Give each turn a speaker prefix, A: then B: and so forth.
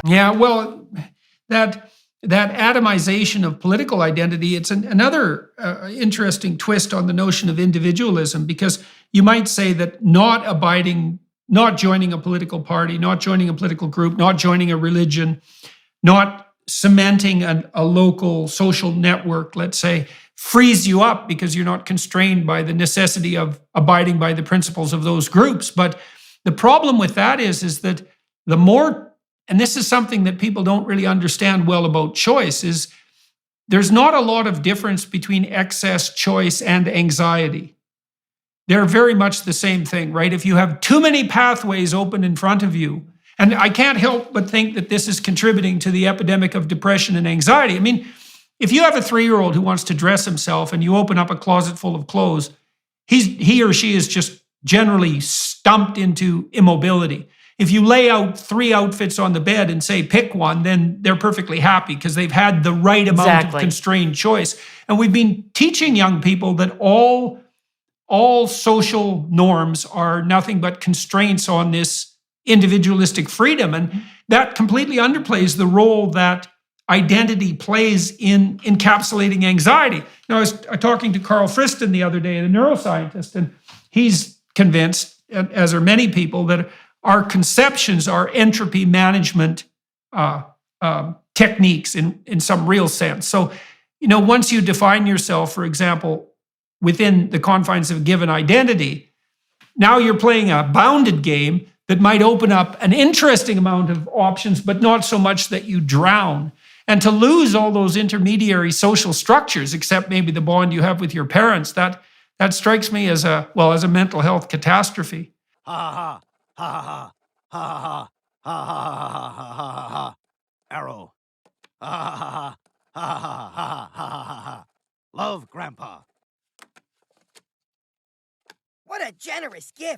A: Yeah, well, that that atomization of political identity, it's another interesting twist on the notion of individualism, because you might say that not joining a political party, not joining a political group, not joining a religion, not cementing a local social network, let's say, frees you up because you're not constrained by the necessity of abiding by the principles of those groups. But the problem with that is that the more, and this is something that people don't really understand well about choice, is there's not a lot of difference between excess choice and anxiety. They're very much the same thing, right? If you have too many pathways open in front of you, and I can't help but think that this is contributing to the epidemic of depression and anxiety. I mean, if you have a 3-year-old who wants to dress himself and you open up a closet full of clothes, he or she is just generally stumped into immobility. If you lay out 3 outfits on the bed and say, pick one, then they're perfectly happy because they've had the right amount of constrained choice. And we've been teaching young people that all social norms are nothing but constraints on this individualistic freedom. And that completely underplays the role that identity plays in encapsulating anxiety. Now, I was talking to Carl Friston the other day, the neuroscientist, and he's convinced, as are many people, that our conceptions are entropy management techniques in some real sense. So, once you define yourself, for example, within the confines of a given identity, now you're playing a bounded game that might open up an interesting amount of options, but not so much that you drown. And to lose all those intermediary social structures, except maybe the bond you have with your parents, that strikes me as a mental health catastrophe.
B: Ha ha ha ha ha ha ha ha ha ha ha ha. Arrow. Ha ha ha ha ha ha ha ha ha. Love, Grandpa.
C: What a generous gift.